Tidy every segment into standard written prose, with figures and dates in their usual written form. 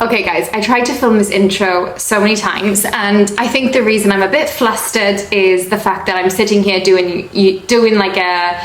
Okay guys, I tried to film this intro so many times, and I think the reason I'm a bit flustered is the fact that I'm sitting here doing like a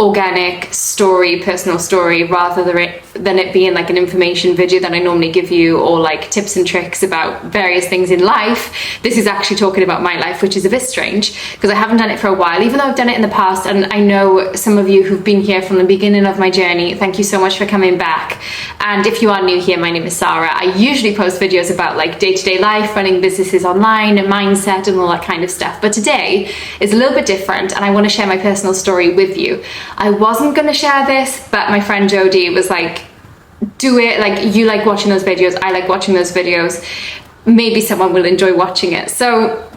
organic story, personal story, rather than it being like an information video that I normally give you, or like tips and tricks about various things in life. This is actually talking about my life, which is a bit strange because I haven't done it for a while, even though I've done it in the past. And I know some of you who've been here from the beginning of my journey. Thank you so much for coming back. And if you are new here, my name is Sarah. I usually post videos about like day-to-day life, running businesses online, and mindset and all that kind of stuff. But today is a little bit different, and I want to share my personal story with you. I wasn't going to share this, but my friend Jodie was like, do it, like you like watching those videos, I like watching those videos, maybe someone will enjoy watching it. So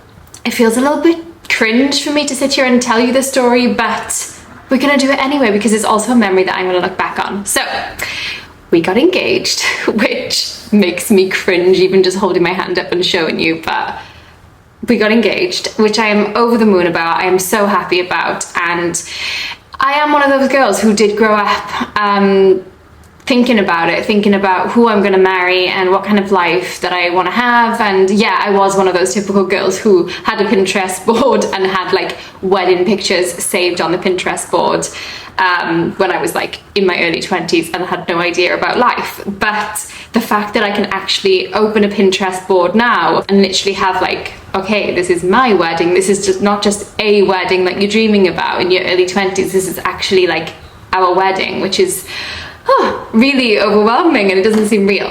it feels a little bit cringe for me to sit here and tell you the story, but we're going to do it anyway because it's also a memory that I'm going to look back on. So we got engaged, which makes me cringe even just holding my hand up and showing you, but we got engaged, which I am over the moon about. I am so happy about, and I am one of those girls who did grow up thinking about who I'm going to marry and what kind of life that I want to have. And yeah, I was one of those typical girls who had a Pinterest board and had like wedding pictures saved on the Pinterest board when I was like in my early 20s and had no idea about life. But the fact that I can actually open a Pinterest board now and literally have like, okay, this is my wedding, this is just not just a wedding that you're dreaming about in your early 20s, this is actually like our wedding, which is really overwhelming, and it doesn't seem real.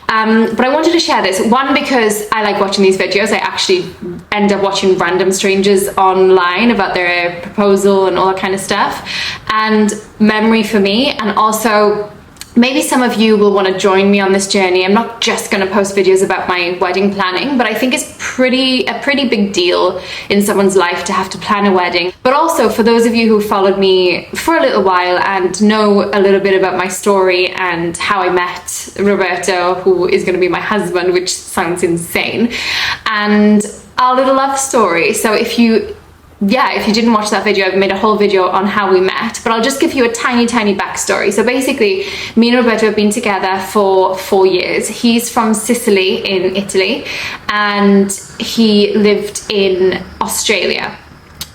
But I wanted to share this, one, because I like watching these videos. I actually end up watching random strangers online about their proposal and all that kind of stuff, and memory for me. And also maybe some of you will want to join me on this journey. I'm not just going to post videos about my wedding planning, but I think it's a pretty big deal in someone's life to have to plan a wedding. But also for those of you who followed me for a little while and know a little bit about my story and how I met Roberto, who is going to be my husband, which sounds insane, and our little love story. So if you didn't watch that video, I've made a whole video on how we met, but I'll just give you a tiny backstory. So basically, me and Roberto have been together for 4 years. He's from Sicily in Italy, and he lived in Australia.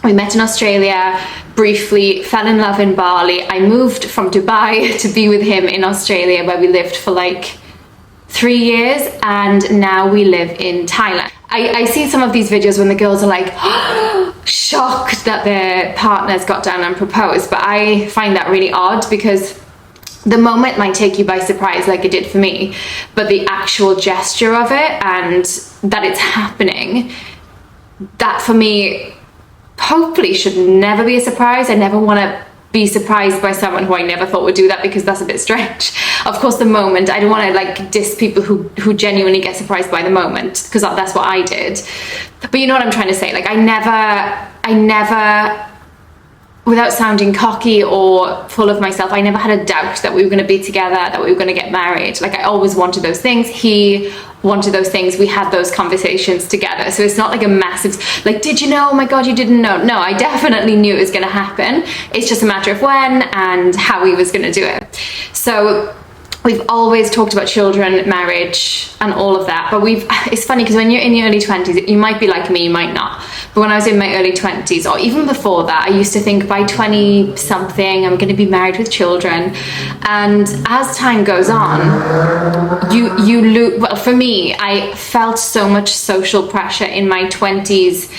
We met in Australia, briefly fell in love in Bali. I moved from Dubai to be with him in Australia, where we lived for like 3 years, and now we live in Thailand. I see some of these videos when the girls are like shocked that their partners got down and proposed, but I find that really odd because the moment might take you by surprise like it did for me, but the actual gesture of it and that it's happening, that for me hopefully should never be a surprise. I never want to be surprised by someone who I never thought would do that, because that's a bit strange. Of course, the moment, I don't want to like diss people who genuinely get surprised by the moment, because that's what I did. But you know what I'm trying to say? Like I never, without sounding cocky or full of myself, I never had a doubt that we were going to be together, that we were going to get married. Like I always wanted those things. He wanted those things. We had those conversations together. So it's not like a massive, like, did you know? Oh my God, you didn't know. No, I definitely knew it was going to happen. It's just a matter of when and how he was going to do it. So we've always talked about children, marriage, and all of that. But it's funny because when you're in your early 20s, you might be like me, you might not. But when I was in my early 20s, or even before that, I used to think by 20 something, I'm going to be married with children. And as time goes on, you lose, well, for me, I felt so much social pressure in my 20s.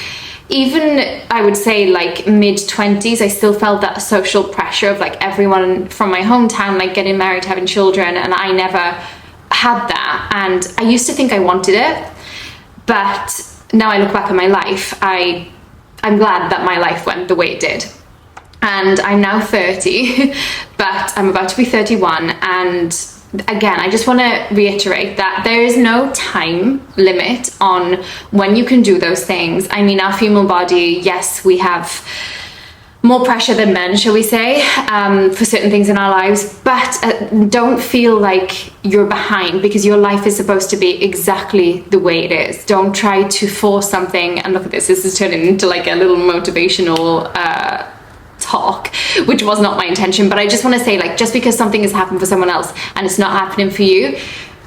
Even I would say like mid-20s, I still felt that social pressure of like everyone from my hometown like getting married, having children, and I never had that. And I used to think I wanted it, but now I look back at my life, I'm glad that my life went the way it did. And I'm now 30, but I'm about to be 31, and again, I just want to reiterate that there is no time limit on when you can do those things. I mean, our female body, yes, we have more pressure than men, shall we say, for certain things in our lives, but don't feel like you're behind, because your life is supposed to be exactly the way it is. Don't try to force something. And look at this is turning into like a little motivational talk, which was not my intention. But I just want to say, like, just because something has happened for someone else and it's not happening for you,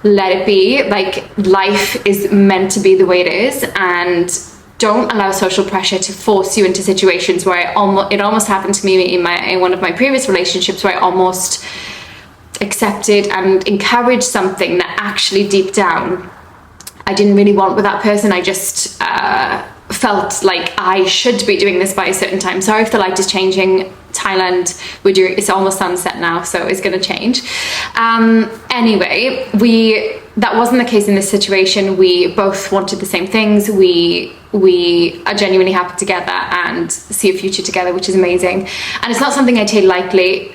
let it be. Like, life is meant to be the way it is, and don't allow social pressure to force you into situations where it almost happened to me in one of my previous relationships, where I almost accepted and encouraged something that actually deep down I didn't really want with that person. I just felt like I should be doing this by a certain time. Sorry if the light is changing. Thailand, it's almost sunset now, so it's going to change. Anyway, that wasn't the case in this situation. We both wanted the same things. We are genuinely happy together and see a future together, which is amazing. And it's not something I take lightly.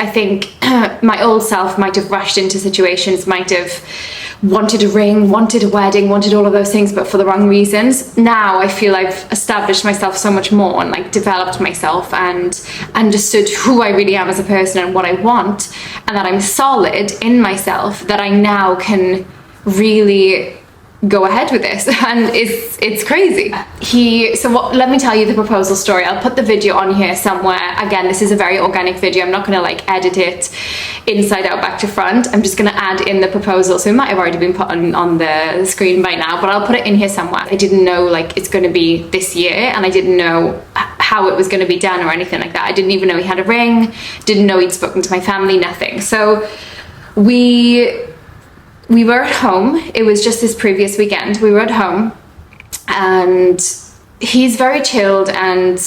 I think my old self might have rushed into situations, might have wanted a ring, wanted a wedding, wanted all of those things, but for the wrong reasons. Now I feel I've established myself so much more, and like developed myself and understood who I really am as a person and what I want, and that I'm solid in myself, that I now can really go ahead with this. And it's crazy. Let me tell you the proposal story. I'll put the video on here somewhere. Again, this is a very organic video. I'm not going to like edit it inside out, back to front. I'm just going to add in the proposal, so it might have already been put on the screen by now, but I'll put it in here somewhere. I didn't know like it's going to be this year, and I didn't know how it was going to be done or anything like that. I didn't even know he had a ring, didn't know he'd spoken to my family, nothing. So we were at home. It was just this previous weekend. We were at home, and he's very chilled and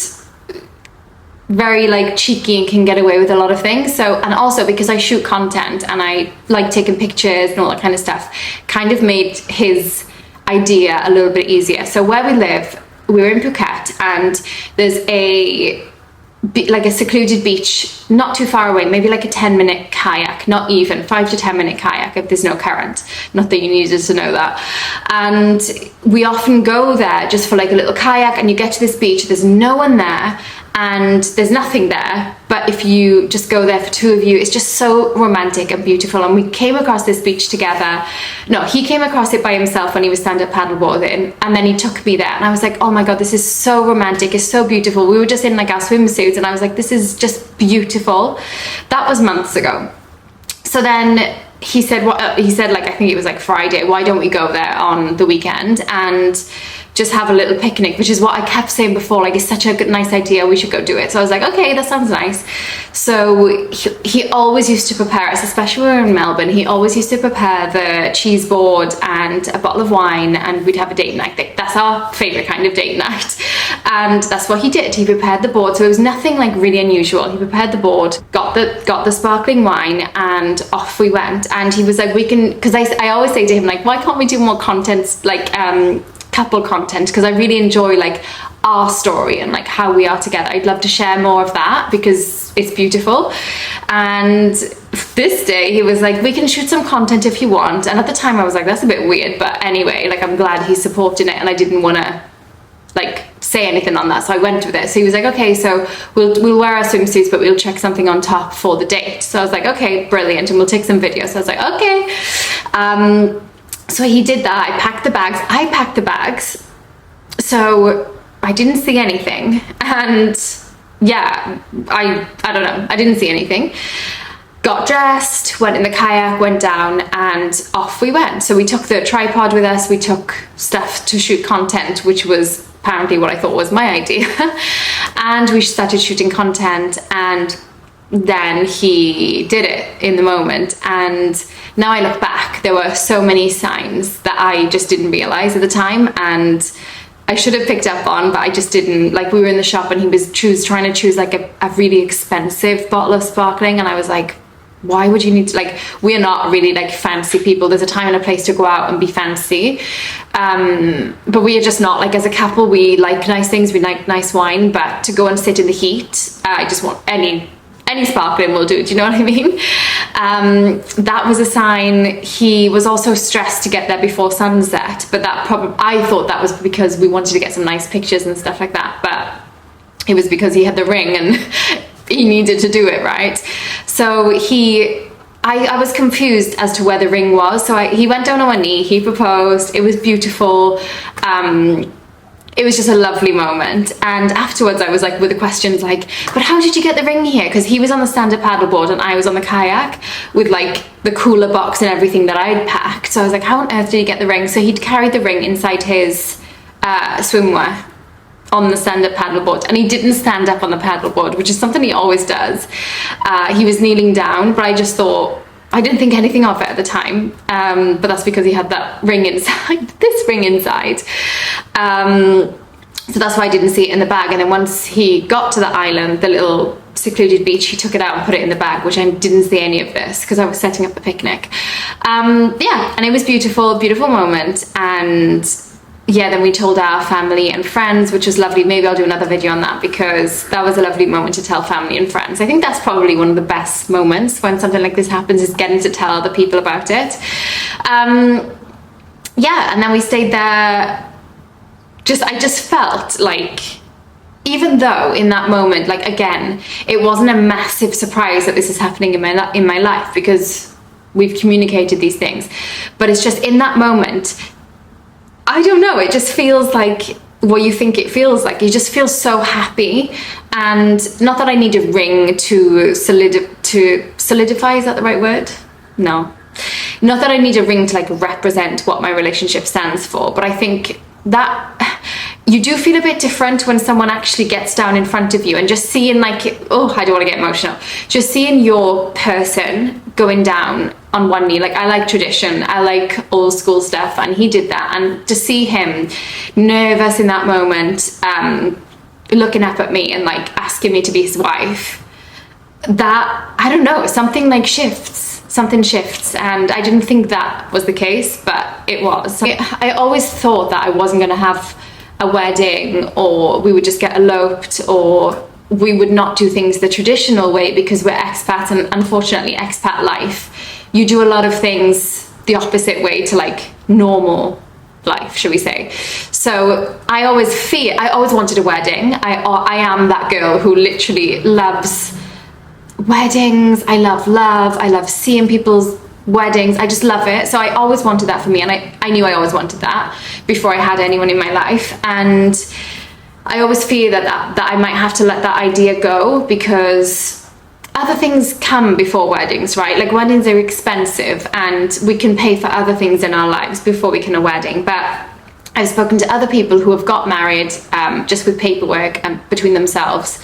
very like cheeky and can get away with a lot of things. So, and also because I shoot content and I like taking pictures and all that kind of stuff, kind of made his idea a little bit easier. So where we live, we're in Phuket, and there's a secluded beach not too far away, maybe like a 10-minute kayak, not even 5 to 10-minute kayak if there's no current. Not that you needed to know that. And we often go there just for like a little kayak, and you get to this beach, there's no one there and there's nothing there, but if you just go there for two of you, it's just so romantic and beautiful. And we came across this beach together. No, he came across it by himself when he was stand-up paddleboarding, and then he took me there, and I was like, oh my god, this is so romantic, it's so beautiful. We were just in like our swimsuits, and I was like, this is just beautiful. That was months ago. So then he said, like, I think it was like Friday, why don't we go there on the weekend and just have a little picnic, which is what I kept saying before, like, it's such a good, nice idea, we should go do it. So I was like, okay, that sounds nice. So he always used to prepare us, especially when we were in Melbourne, he always used to prepare the cheese board and a bottle of wine, and we'd have a date night. That's our favorite kind of date night. And that's what he did. He prepared the board, so it was nothing like really unusual. He prepared the board, got the sparkling wine, and off we went. And he was like, we can, because I always say to him, like, why can't we do more content, like couple content, because I really enjoy like our story and like how we are together. I'd love to share more of that because it's beautiful. And this day he was like, we can shoot some content if you want. And at the time I was like, that's a bit weird, but anyway, like, I'm glad he's supporting it, and I didn't want to like say anything on that, so I went with it. So he was like, okay, so we'll wear our swimsuits, but we'll check something on top for the date. So I was like, okay, brilliant, and we'll take some videos. So I was like, okay. So he did that. I packed the bags, so I didn't see anything. And yeah, I don't know, I didn't see anything. Got dressed, went in the kayak, went down, and off we went. So we took the tripod with us, we took stuff to shoot content, which was apparently what I thought was my idea. And we started shooting content, and then he did it in the moment. And now I look back, there were so many signs that I just didn't realize at the time, and I should have picked up on, but I just didn't. Like, we were in the shop and he was trying to choose like a really expensive bottle of sparkling, and I was like, why would you need to, like, we're not really like fancy people. There's a time and a place to go out and be fancy, but we are just not. Like, as a couple, we like nice things, we like nice wine, but to go and sit in the heat, I just want any sparkling will do. Do you know what I mean? That was a sign. He was also stressed to get there before sunset, but I thought that was because we wanted to get some nice pictures and stuff like that, but it was because he had the ring and he needed to do it, right? So I was confused as to where the ring was. So he went down on one knee, he proposed, it was beautiful. it was just a lovely moment. And afterwards I was like, with the questions like, but how did you get the ring here? Because he was on the stand-up paddleboard and I was on the kayak with like the cooler box and everything that I had packed. So I was like, how on earth did he get the ring? So he'd carried the ring inside his swimwear on the stand-up paddleboard, and he didn't stand up on the paddleboard, which is something he always does. He was kneeling down, but I just thought, I didn't think anything of it at the time, but that's because he had that ring inside, this ring inside. So that's why I didn't see it in the bag. And then once he got to the island, the little secluded beach, he took it out and put it in the bag, which I didn't see any of this because I was setting up the picnic. Yeah, and it was beautiful, beautiful moment. And yeah, then we told our family and friends, which was lovely. Maybe I'll do another video on that because that was a lovely moment to tell family and friends. I think that's probably one of the best moments when something like this happens, is getting to tell other people about it. Yeah, and then we stayed there. I just felt like, even though in that moment, like again, it wasn't a massive surprise that this is happening in my life because we've communicated these things, but it's just in that moment, I don't know, it just feels like what you think it feels like. You just feel so happy. And not that I need a ring to solidify, is that the right word? No. Not that I need a ring to like represent what my relationship stands for, but I think that you do feel a bit different when someone actually gets down in front of you and just seeing like, oh, I don't want to get emotional, just seeing your person going down on one knee. Like, I like tradition, I like old school stuff, and he did that. And to see him nervous in that moment, looking up at me and like asking me to be his wife, that, I don't know, something shifts, and I didn't think that was the case, but it was. I always thought that I wasn't going to have a wedding, or we would just get eloped, or we would not do things the traditional way because we're expats, and unfortunately expat life, you do a lot of things the opposite way to like normal life, should we say. So I always wanted a wedding. I am that girl who literally loves weddings. I love seeing people's weddings. I just love it. So I always wanted that for me, and I knew I always wanted that before I had anyone in my life. And I always fear that I might have to let that idea go, because other things come before weddings, right? Like, weddings are expensive and we can pay for other things in our lives before we can a wedding. But I've spoken to other people who have got married just with paperwork and between themselves,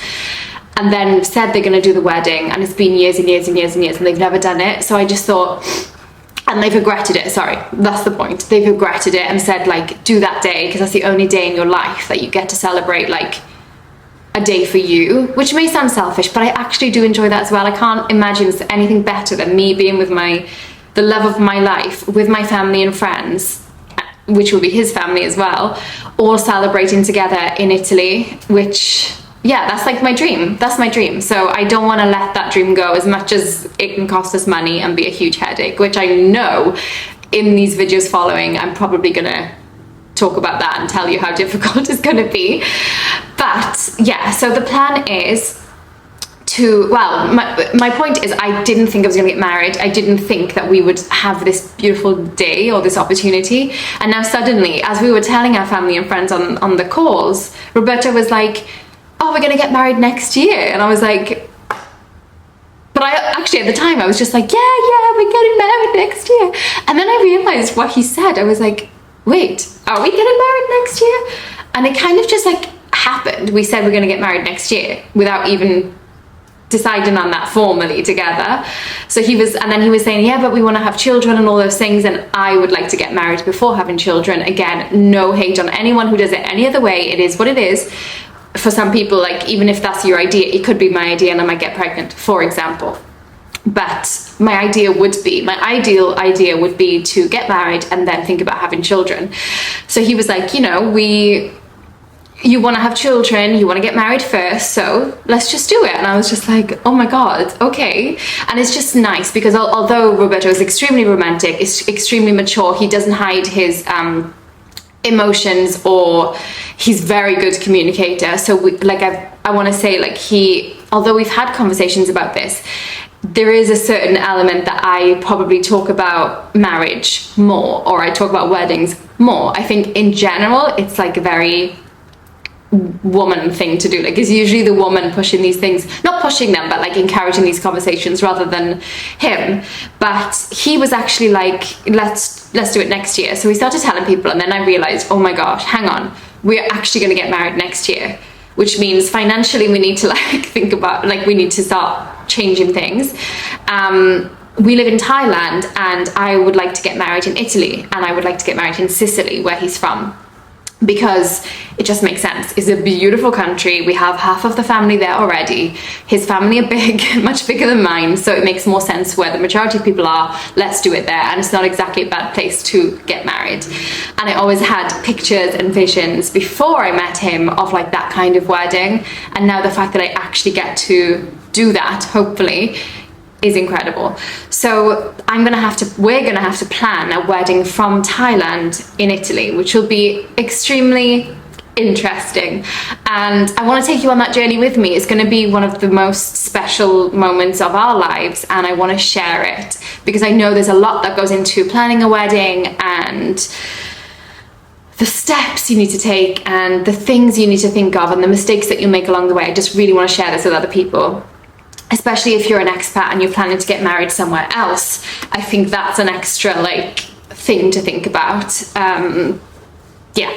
and then said they're going to do the wedding, and it's been years and years and years and years and they've never done it. So I just thought, and they've regretted it, sorry, that's the point, they've regretted it and said like, do that day, because that's the only day in your life that you get to celebrate like a day for you, which may sound selfish, but I actually do enjoy that as well. I can't imagine anything better than me being with the love of my life, with my family and friends, which will be his family as well, all celebrating together in Italy, which, yeah, that's like my dream. That's my dream. So I don't want to let that dream go, as much as it can cost us money and be a huge headache, which I know in these videos following, I'm probably going to talk about that and tell you how difficult it's going to be. But yeah, so the plan is to, well, my point is, I didn't think I was going to get married. I didn't think that we would have this beautiful day or this opportunity. And now suddenly, as we were telling our family and friends on the calls, Roberta was like, oh, we're gonna get married next year. And I was like, but I actually, at the time, I was just like, yeah, we're getting married next year. And then I realized what he said. I was like, wait, are we getting married next year? And it kind of just like happened. We said we're gonna get married next year without even deciding on that formally together. So then he was saying, yeah, but we want to have children and all those things, and I would like to get married before having children. Again, no hate on anyone who does it any other way. It is what it is. For some people, like, even if that's your idea, it could be my idea and I might get pregnant, for example. But my ideal idea would be to get married and then think about having children. So he was like, you know, you want to have children, you want to get married first, so let's just do it. And I was just like, oh my god, okay. And it's just nice because although Roberto is extremely romantic, is extremely mature, he doesn't hide his emotions, or he's very good communicator. So I want to say, like, although we've had conversations about this, there is a certain element that I probably talk about marriage more, or I talk about weddings more. I think in general it's like very woman thing to do. Like, it's usually the woman pushing these things, not pushing them, but like encouraging these conversations rather than him. But he was actually like, let's do it next year. So we started telling people, and then I realized, oh my gosh, hang on, we're actually going to get married next year, which means financially we need to like think about, like, we need to start changing things. We live in Thailand, and I would like to get married in Italy, and I would like to get married in Sicily, where he's from, because it just makes sense. It's a beautiful country. We have half of the family there already. His family are big, much bigger than mine, so it makes more sense where the majority of people are. Let's do it there, and it's not exactly a bad place to get married. And I always had pictures and visions before I met him of like that kind of wedding, and now the fact that I actually get to do that, hopefully, is incredible. So we're gonna have to plan a wedding from Thailand in Italy, which will be extremely interesting, and I want to take you on that journey with me. It's going to be one of the most special moments of our lives, and I want to share it because I know there's a lot that goes into planning a wedding, and the steps you need to take and the things you need to think of and the mistakes that you make along the way. I just really want to share this with other people, especially if you're an expat and you're planning to get married somewhere else. I think that's an extra like thing to think about. Yeah,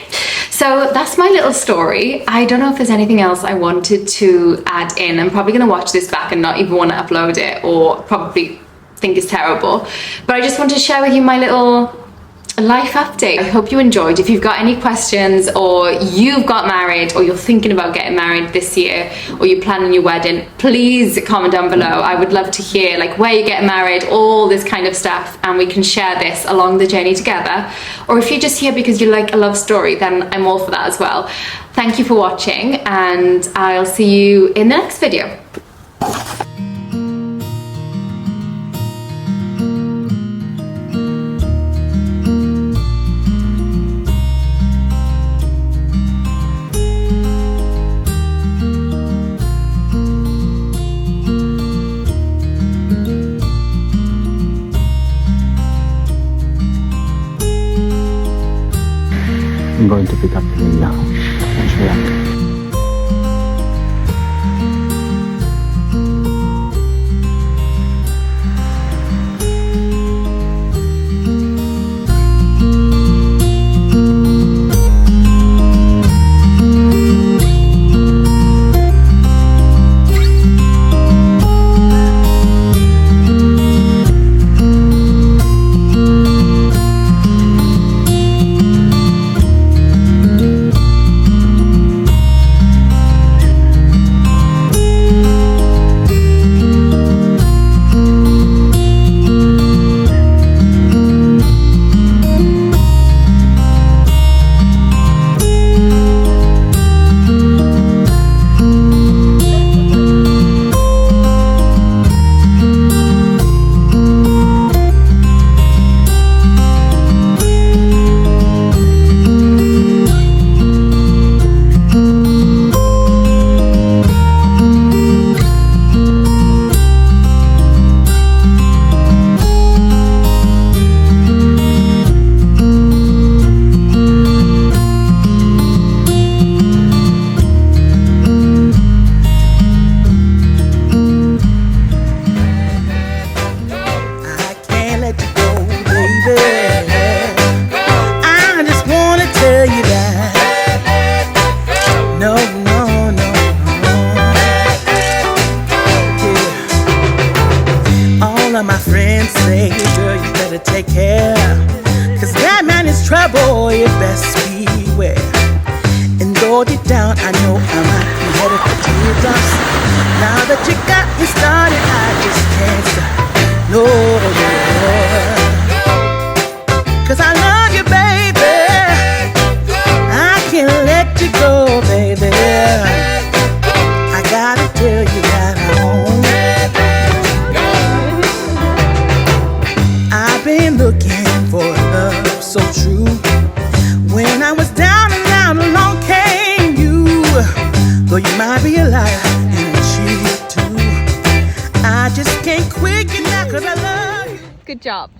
so that's my little story. I don't know if there's anything else I wanted to add in. I'm probably gonna watch this back and not even want to upload it, or probably think it's terrible, but I just want to share with you my little life update. I hope you enjoyed. If you've got any questions, or you've got married, or you're thinking about getting married this year, or you're planning your wedding, please comment down below. I would love to hear like where you're getting married, all this kind of stuff, and we can share this along the journey together. Or if you're just here because you like a love story, then I'm all for that as well. Thank you for watching, and I'll see you in the next video. I'm going to pick up him now. Wish me luck. Take care, 'cause that man is trouble, you best beware. And though deep down I know I might be headed for teardrops, now that you got me started, I just can't stop. No, no, 'cause I love you, baby. I can't let you go, baby. I gotta tell you that I won't. I've been looking for love so true. When I was down and out, along came you. Though you might be a liar and a cheat too, I just can't quit you now 'cause I love you. Good job.